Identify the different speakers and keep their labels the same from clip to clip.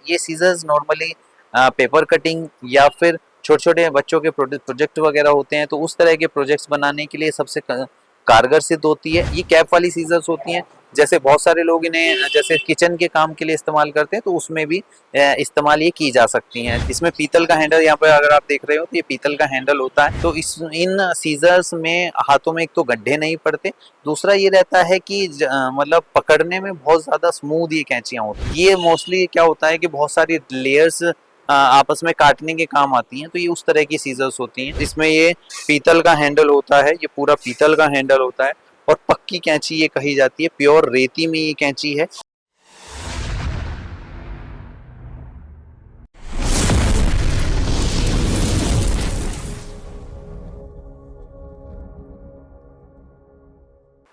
Speaker 1: ये seizures normally paper cutting या फिर छोटे छोटे बच्चों के प्रोजेक्ट वगैरह होते हैं, तो उस तरह के प्रोजेक्ट्स बनाने के लिए सबसे कारगर सिद्ध होती है। ये कैप वाली सीजर्स होती हैं। जैसे बहुत सारे लोग इन्हें जैसे किचन के काम के लिए इस्तेमाल करते हैं, तो उसमें भी इस्तेमाल ये की जा सकती हैं। इसमें पीतल का हैंडल, यहाँ पे अगर आप देख रहे हो तो ये पीतल का हैंडल होता है। तो इन सीजर्स में हाथों में एक तो गड्ढे नहीं पड़ते, दूसरा ये रहता है कि मतलब पकड़ने में बहुत ज्यादा स्मूथ ये कैंचियां होती हैं। ये मोस्टली क्या होता है कि बहुत सारी लेयर्स आपस में काटने के काम आती हैं, तो ये उस तरह की सीजर्स होती हैं। इसमें ये पीतल का हैंडल होता है, ये पूरा पीतल का हैंडल होता है और पक्की कैंची ये कही जाती है। प्योर रेती में ये कैंची है।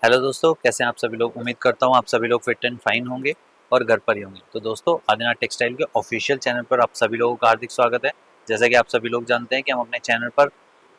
Speaker 1: हेलो दोस्तों, कैसे हैं आप सभी लोग। उम्मीद करता हूँ आप सभी लोग फिट एंड फाइन होंगे और घर पर ही होंगे। तो दोस्तों, आदिनाथ टेक्सटाइल के ऑफिशियल चैनल पर आप सभी लोगों का हार्दिक स्वागत है। जैसा कि आप सभी लोग जानते हैं कि हम अपने चैनल पर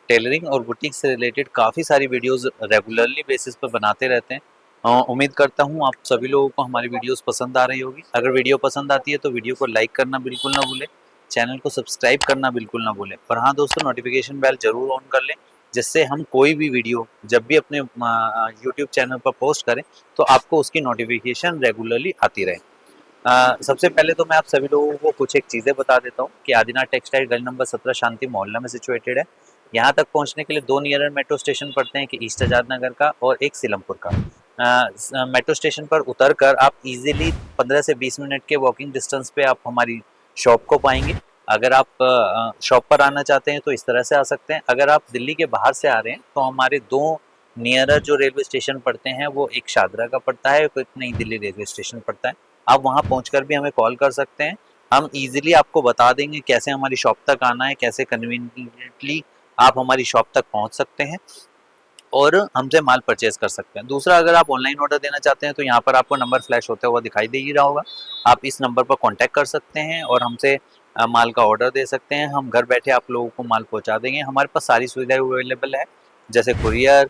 Speaker 1: टेलरिंग और बुटीक से रिलेटेड काफ़ी सारी वीडियोस रेगुलरली बेसिस पर बनाते रहते हैं। उम्मीद करता हूँ आप सभी लोगों को हमारी वीडियोस पसंद आ रही होगी। अगर वीडियो पसंद आती है तो वीडियो को लाइक करना बिल्कुल ना भूलें, चैनल को सब्सक्राइब करना बिल्कुल ना भूलें। और हाँ दोस्तों, नोटिफिकेशन बेल जरूर ऑन कर लें, जिससे हम कोई भी वीडियो जब भी अपने यूट्यूब चैनल पर पोस्ट करें तो आपको उसकी नोटिफिकेशन रेगुलरली आती रहे। सबसे पहले तो मैं आप सभी लोगों को कुछ एक चीज़ें बता देता हूँ कि आदिनाथ टेक्सटाइल गली नंबर 17 शांति मोहल्ला में सिचुएटेड है। यहाँ तक पहुँचने के लिए 2 नियर मेट्रो स्टेशन पड़ते हैं कि ईस्ट आजाद नगर का और एक सीलमपुर का। मेट्रो स्टेशन पर उतर कर आप इजीली 15 से 20 मिनट के वॉकिंग डिस्टेंस पे आप हमारी शॉप को पाएंगे। अगर आप शॉप पर आना चाहते हैं तो इस तरह से आ सकते हैं। अगर आप दिल्ली के बाहर से आ रहे हैं तो हमारे 2 नियरर जो रेलवे स्टेशन पड़ते हैं, वो एक शादरा का पड़ता है, एक नई दिल्ली रेलवे स्टेशन पड़ता है। आप वहाँ पहुँचकर भी हमें कॉल कर सकते हैं। हम इजीली आपको बता देंगे कैसे हमारी शॉप तक आना है, कैसे कन्वीनियंटली आप हमारी शॉप तक पहुँच सकते हैं और हमसे माल परचेज कर सकते हैं। दूसरा, अगर आप ऑनलाइन ऑर्डर देना चाहते हैं तो यहाँ पर आपको नंबर फ्लैश होता हुआ दिखाई दे ही रहा होगा। आप इस नंबर पर कांटेक्ट कर सकते हैं और हमसे माल का ऑर्डर दे सकते हैं। हम घर बैठे आप लोगों को माल पहुँचा देंगे। हमारे पास सारी सुविधाएं अवेलेबल है, जैसे कुरियर,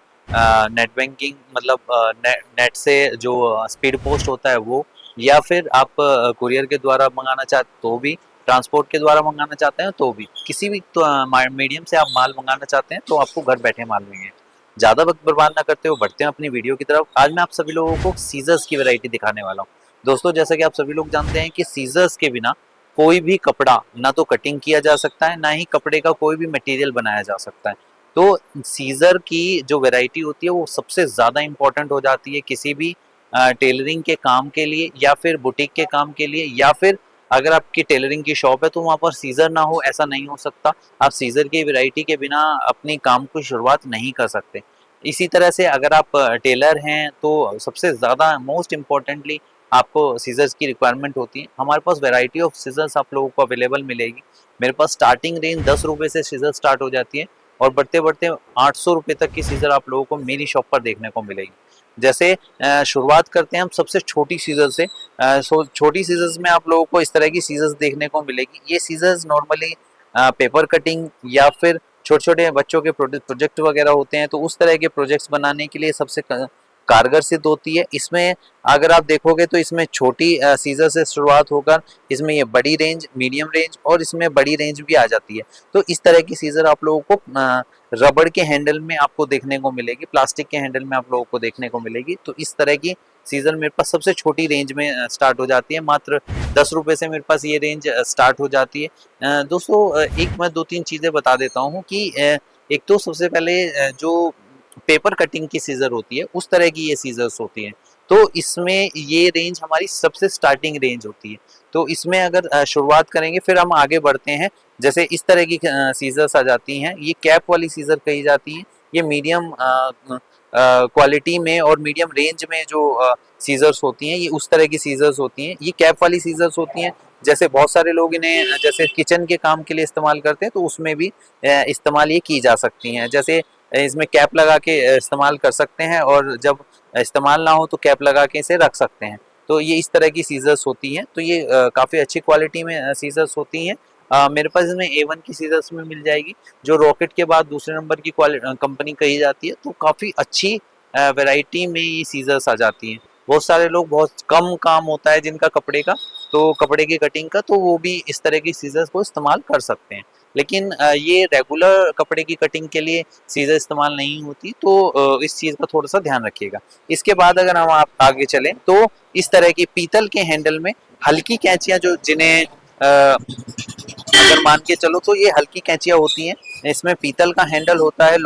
Speaker 1: नेट बैंकिंग, मतलब नेट से जो स्पीड पोस्ट होता है वो, या फिर आप कुरियर के द्वारा मंगाना चाहते तो भी, ट्रांसपोर्ट के द्वारा मंगाना चाहते हैं तो भी, किसी भी तो मीडियम से आप माल मंगाना चाहते हैं तो आपको घर बैठे माल मिलेंगे। ज़्यादा वक्त बर्बाद ना करते हुए बढ़ते हैं अपनी वीडियो की तरफ। आज मैं आप सभी लोगों को सीजर्स की वैरायटी दिखाने वाला हूँ। दोस्तों, जैसा कि आप सभी लोग जानते हैं कि सीजर्स के बिना कोई भी कपड़ा ना तो कटिंग किया जा सकता है, ना ही कपड़े का कोई भी मटेरियल बनाया जा सकता है। तो सीजर की जो वैरायटी होती है वो सबसे ज़्यादा इम्पोर्टेंट हो जाती है किसी भी टेलरिंग के काम के लिए, या फिर बुटीक के काम के लिए, या फिर अगर आपकी टेलरिंग की शॉप है तो वहाँ पर सीजर ना हो ऐसा नहीं हो सकता। आप सीजर की वैरायटी के बिना अपनी काम की शुरुआत नहीं कर सकते। इसी तरह से अगर आप टेलर हैं तो सबसे ज़्यादा मोस्ट इम्पॉर्टेंटली आपको सीजर्स की रिक्वायरमेंट होती है। हमारे पास वैरायटी ऑफ सीजर्स आप लोगों को अवेलेबल मिलेगी। मेरे पास स्टार्टिंग रेंज 10 रुपये से सीजर स्टार्ट हो जाती है और बढ़ते बढ़ते 800 रुपये तक की सीजर आप लोगों को मेरी शॉप पर देखने को मिलेगी। जैसे शुरुआत करते हैं हम सबसे छोटी सीजर से। छोटी सीजर्स में आप लोगों को इस तरह की सीजर्स देखने को मिलेगी। ये सीजर्स नॉर्मली पेपर कटिंग या फिर छोटे छोटे बच्चों के प्रोजेक्ट वगैरह होते हैं, तो उस तरह के प्रोजेक्ट्स बनाने के लिए सबसे कारगर सिद्ध होती है। इसमें अगर आप देखोगे तो इसमें छोटी सीजर से शुरुआत होकर इसमें ये बड़ी रेंज, मीडियम रेंज और इसमें बड़ी रेंज भी आ जाती है। तो इस तरह की सीजर आप लोगों को रबड़ के हैंडल में आपको देखने को मिलेगी, प्लास्टिक के हैंडल में आप लोगों को देखने को मिलेगी। तो इस तरह की सीजर मेरे पास सबसे छोटी रेंज में स्टार्ट हो जाती है। मात्र 10 रुपये से मेरे पास ये रेंज स्टार्ट हो जाती है। दोस्तों, एक मैं 2-3 चीज़ें बता देता हूँ कि एक तो सबसे पहले जो पेपर कटिंग की सीजर होती है उस तरह की ये सीजर्स होती हैं। तो इसमें ये रेंज हमारी सबसे स्टार्टिंग रेंज होती है। तो इसमें अगर शुरुआत करेंगे फिर हम आगे बढ़ते हैं। जैसे इस तरह की सीजर्स आ जाती हैं, ये कैप वाली सीजर कही जाती हैं। ये मीडियम क्वालिटी में और मीडियम रेंज में जो सीजर्स होती हैं, ये उस तरह की सीजर्स होती हैं। ये कैप वाली सीजर्स होती हैं। जैसे बहुत सारे लोग इन्हें जैसे किचन के काम के लिए इस्तेमाल करते हैं, तो उसमें भी इस्तेमाल ये की जा सकती हैं। जैसे इसमें कैप लगा के इस्तेमाल कर सकते हैं और जब इस्तेमाल ना हो तो कैप लगा के इसे रख सकते हैं। तो ये इस तरह की सीजर्स होती हैं। तो ये काफ़ी अच्छी क्वालिटी में सीजर्स होती हैं। मेरे पास इसमें A1 की सीजर्स में मिल जाएगी, जो रॉकेट के बाद दूसरे नंबर की कंपनी कही जाती है। तो काफ़ी अच्छी वैरायटी में ये सीजर्स आ जाती हैं। बहुत सारे लोग, बहुत कम काम होता है जिनका कपड़े का, तो कपड़े की कटिंग का, तो वो भी इस तरह की सीजर्स को इस्तेमाल कर सकते हैं। लेकिन ये रेगुलर कपड़े की कटिंग के लिए सीजर इस्तेमाल नहीं होती, तो इस चीज़ का थोड़ा सा ध्यान रखिएगा। इसके बाद अगर हम आप आगे चलें तो इस तरह की पीतल के हैंडल में हल्की कैंचियां, जो जिन्हें अगर मान के चलो तो ये हल्की कैंचियां होती हैं, इसमें पीतल का हैंडल होता है,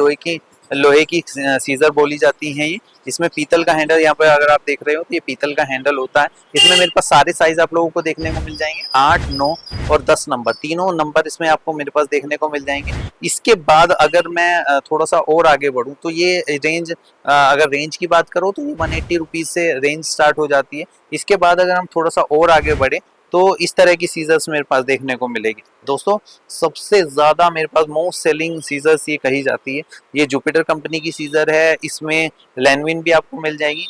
Speaker 1: लोहे की सीजर बोली जाती है ये। इसमें पीतल का हैंडल, यहाँ पे अगर आप देख रहे हो तो ये पीतल का हैंडल होता है। इसमें मेरे पास सारे साइज आप लोगों को देखने को मिल जाएंगे, 8, 9 और 10 नंबर, तीनों नंबर इसमें आपको मेरे पास देखने को मिल जाएंगे। इसके बाद अगर मैं थोड़ा सा और आगे बढ़ूँ तो ये रेंज, अगर रेंज की बात करो तो ये 180 रुपीज से रेंज स्टार्ट हो जाती है। इसके बाद अगर हम थोड़ा सा और आगे बढ़े तो इस तरह की सीजर्स मेरे पास देखने को मिलेगी। दोस्तों सबसे ज्यादा मेरे पास मोस्ट सेलिंग सीजर्स ये कही जाती है, ये जुपिटर कंपनी की सीजर है। इसमें लैनविन भी आपको मिल जाएगी।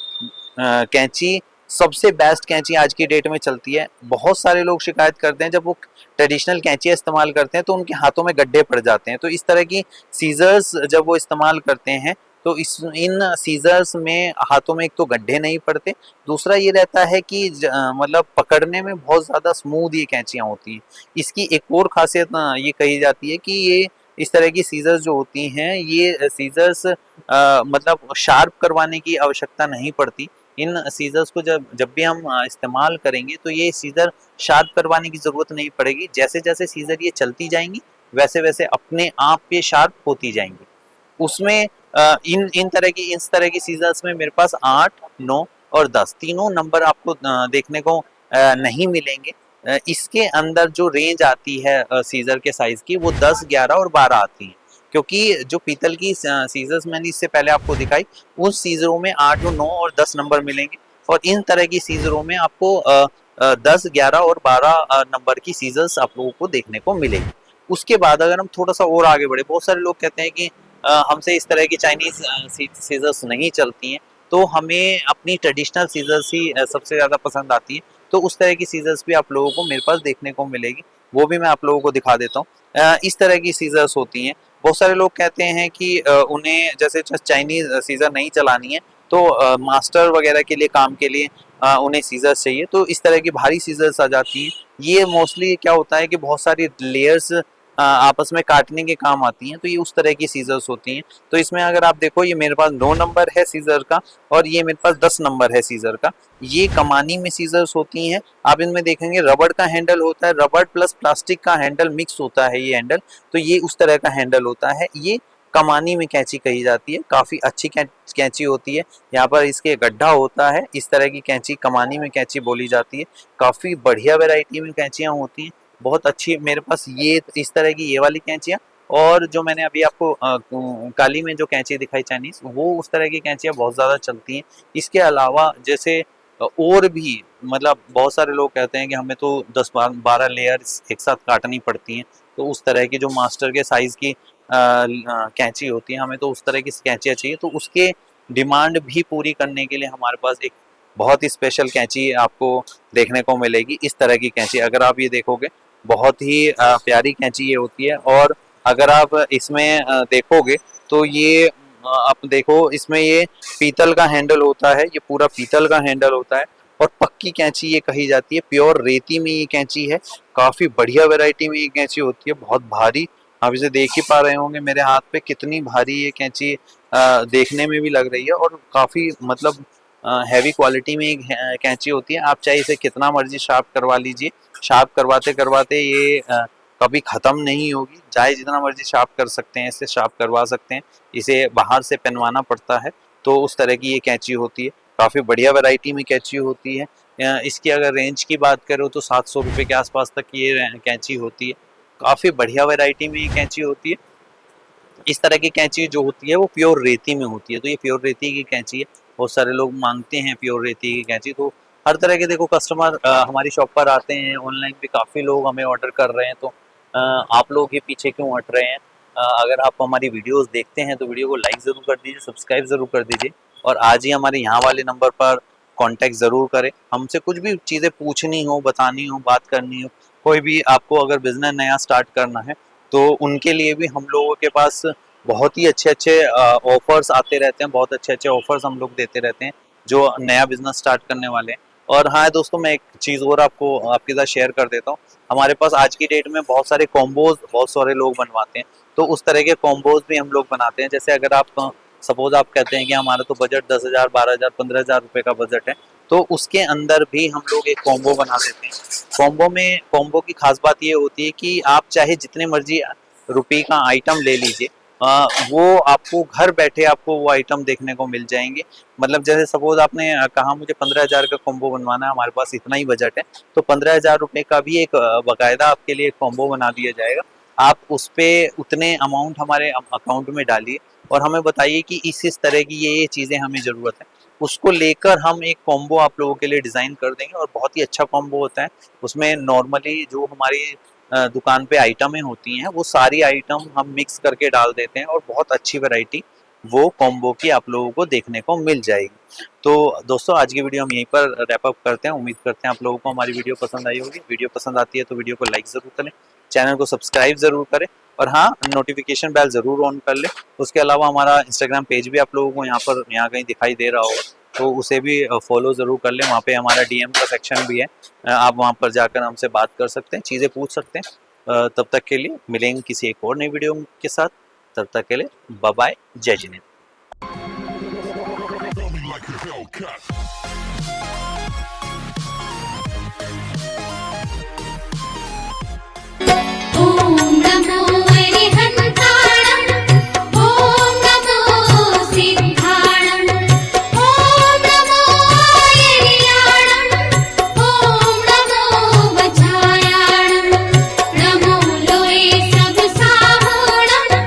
Speaker 1: कैंची सबसे बेस्ट कैंची आज की डेट में चलती है। बहुत सारे लोग शिकायत करते हैं जब वो ट्रेडिशनल कैंची इस्तेमाल करते हैं तो उनके हाथों में गड्ढे पड़ जाते हैं, तो इस तरह की सीजर्स जब वो इस्तेमाल करते हैं तो इन सीजर्स में हाथों में एक तो गड्ढे नहीं पड़ते, दूसरा ये रहता है कि मतलब पकड़ने में बहुत ज़्यादा स्मूथ ये कैंचियाँ होती हैं। इसकी एक और खासियत ये कही जाती है कि ये इस तरह की सीजर्स जो होती हैं, ये सीजर्स मतलब शार्प करवाने की आवश्यकता नहीं पड़ती। इन सीजर्स को जब जब भी हम इस्तेमाल करेंगे तो ये सीजर शार्प करवाने की ज़रूरत नहीं पड़ेगी। जैसे जैसे सीजर ये चलती जाएंगी वैसे वैसे अपने आप ये शार्प होती जाएंगी। उसमें इस तरह की सीजर्स में मेरे पास 8, 9 और 10 तीनों नंबर आपको देखने को नहीं मिलेंगे। इसके अंदर जो रेंज आती है सीजर के साइज की, वो 10, 11 और 12 आती है। क्योंकि जो पीतल की सीजर्स मैंने इससे पहले आपको दिखाई, उन सीजरों में 8, 9 और 10 नंबर मिलेंगे, और इन तरह की सीजरों में आपको 10, 11 और 12 नंबर की सीजर्स आप लोगों को देखने को मिलेगी। उसके बाद अगर हम थोड़ा सा और आगे बढ़े, बहुत सारे लोग कहते हैं कि हमसे इस तरह की चाइनीज सीजर्स नहीं चलती हैं, तो हमें अपनी ट्रेडिशनल सीजर्स ही सबसे ज़्यादा पसंद आती है। तो उस तरह की सीजर्स भी आप लोगों को मेरे पास देखने को मिलेगी, वो भी मैं आप लोगों को दिखा देता हूँ। इस तरह की सीजर्स होती हैं। बहुत सारे लोग कहते हैं कि उन्हें जैसे चाइनीज सीजर नहीं चलानी है, तो मास्टर वगैरह के लिए, काम के लिए उन्हें सीजर्स चाहिए, तो इस तरह की भारी सीजर्स आ जाती हैं। ये मोस्टली क्या होता है कि बहुत सारी लेयर्स आपस में काटने के काम आती हैं, तो ये उस तरह की सीजर्स होती हैं। तो इसमें अगर आप देखो, ये मेरे पास 9 नंबर है सीजर का, और ये मेरे पास 10 नंबर है सीजर का। ये कमानी में सीजर्स होती हैं। आप इनमें देखेंगे रबड़ का हैंडल होता है, रबड़ प्लस प्लास्टिक का हैंडल मिक्स होता है ये हैंडल, तो ये उस तरह का हैंडल होता है। ये कमानी में कैंची कही जाती है, काफ़ी अच्छी कैंची होती है। यहाँ पर इसके गड्ढा होता है, इस तरह की कैंची कमानी में कैंची बोली जाती है। काफ़ी बढ़िया वैरायटी में कैंचियाँ होती हैं, बहुत अच्छी। मेरे पास ये इस तरह की ये वाली कैंचियाँ, और जो मैंने अभी आपको काली में जो कैंची दिखाई चाइनीज, वो उस तरह की कैंचियाँ बहुत ज़्यादा चलती हैं। इसके अलावा जैसे और भी, मतलब बहुत सारे लोग कहते हैं कि हमें तो 10-12 लेयर्स एक साथ काटनी पड़ती हैं, तो उस तरह की जो मास्टर के साइज़ की कैंची होती है, हमें तो उस तरह की कैंचियाँ चाहिए। तो उसके डिमांड भी पूरी करने के लिए हमारे पास एक बहुत ही स्पेशल कैंची आपको देखने को मिलेगी। इस तरह की कैंची अगर आप ये देखोगे, बहुत ही प्यारी कैंची ये होती है। और अगर आप इसमें देखोगे तो ये आप देखो, इसमें ये पीतल का हैंडल होता है, ये पूरा पीतल का हैंडल होता है, और पक्की कैंची ये कही जाती है। प्योर रेती में ये कैंची है, काफ़ी बढ़िया वैरायटी में ये कैंची होती है, बहुत भारी। आप इसे देख ही पा रहे होंगे मेरे हाथ पे, कितनी भारी ये कैंची देखने में भी लग रही है, और काफ़ी मतलब हैवी क्वालिटी में एक कैंची होती है। आप चाहे इसे कितना मर्जी शार्प करवा लीजिए, शार्प करवाते करवाते ये कभी ख़त्म नहीं होगी। चाहे जितना मर्जी शार्प कर सकते हैं, इससे शार्प करवा सकते हैं। इसे बाहर से पहनवाना पड़ता है, तो उस तरह की ये कैंची होती है। काफ़ी बढ़िया वैरायटी में कैंची होती है। इसकी अगर रेंज की बात करो तो 700 रुपये के आसपास तक ये कैंची होती है। काफ़ी बढ़िया वैरायटी में ये कैंची होती है। इस तरह की कैंची जो होती है वो प्योर रेती में होती है, तो ये प्योर रेती की कैंची है। बहुत सारे लोग मांगते हैं प्योर रेती की कैंची, तो हर तरह के देखो कस्टमर हमारी शॉप पर आते हैं। ऑनलाइन भी काफ़ी लोग हमें ऑर्डर कर रहे हैं, तो आप लोग ये पीछे क्यों हट रहे हैं? अगर आप हमारी वीडियोस देखते हैं तो वीडियो को लाइक ज़रूर कर दीजिए, सब्सक्राइब ज़रूर कर दीजिए, और आज ही हमारे यहाँ वाले नंबर पर कांटेक्ट ज़रूर करें। हमसे कुछ भी चीज़ें पूछनी हो, बतानी हो, बात करनी हो, कोई भी आपको अगर बिज़नेस नया स्टार्ट करना है, तो उनके लिए भी हम लोगों के पास बहुत ही अच्छे अच्छे ऑफर्स आते रहते हैं, बहुत अच्छे अच्छे ऑफर्स हम लोग देते रहते हैं। जो नया बिजनेस स्टार्ट करने वाले हैं। और हाँ दोस्तों, मैं एक चीज़ और आपको आपके साथ शेयर कर देता हूँ। हमारे पास आज की डेट में बहुत सारे कॉम्बोज बहुत सारे लोग बनवाते हैं, तो उस तरह के कॉम्बोज भी हम लोग बनाते हैं। जैसे अगर आप सपोज आप कहते हैं कि हमारा तो बजट 10,000, 12,000, 15,000 रुपये का बजट है, तो उसके अंदर भी हम लोग एक कॉम्बो बना देते हैं। कॉम्बो की खास बात ये होती है कि आप चाहे जितने मर्जी रुपये का आइटम ले लीजिए, वो आपको घर बैठे आपको वो आइटम देखने को मिल जाएंगे। मतलब जैसे सपोज आपने कहा मुझे 15,000 का कॉम्बो बनवाना है, हमारे पास इतना ही बजट है, तो 15,000 रुपये का भी एक बाकायदा आपके लिए कॉम्बो बना दिया जाएगा। आप उस पर उतने अमाउंट हमारे अकाउंट में डालिए और हमें बताइए कि इस तरह की ये चीज़ें हमें ज़रूरत है, उसको लेकर हम एक कॉम्बो आप लोगों के लिए डिज़ाइन कर देंगे। और बहुत ही अच्छा कॉम्बो होता है। उसमें नॉर्मली जो हमारी दुकान पे आइटमें होती हैं, वो सारी आइटम हम मिक्स करके डाल देते हैं और बहुत अच्छी वैरायटी वो कॉम्बो की आप लोगों को देखने को मिल जाएगी। तो दोस्तों, आज की वीडियो हम यहीं पर रैप अप करते हैं। उम्मीद करते हैं आप लोगों को हमारी वीडियो पसंद आई होगी। वीडियो पसंद आती है तो वीडियो को लाइक ज़रूर करें, चैनल को सब्सक्राइब ज़रूर करें और हाँ, नोटिफिकेशन बेल ज़रूर ऑन कर लें। उसके अलावा हमारा इंस्टाग्राम पेज भी आप लोगों को यहाँ कहीं दिखाई दे रहा होगा, तो उसे भी फॉलो ज़रूर कर लें। वहाँ पे हमारा डीएम का सेक्शन भी है, आप वहाँ पर जाकर हमसे बात कर सकते हैं, चीज़ें पूछ सकते हैं। तब तक के लिए मिलेंगे किसी एक और नई वीडियो के साथ। तब तक के लिए बाय बाय, जय जिनेंद्र।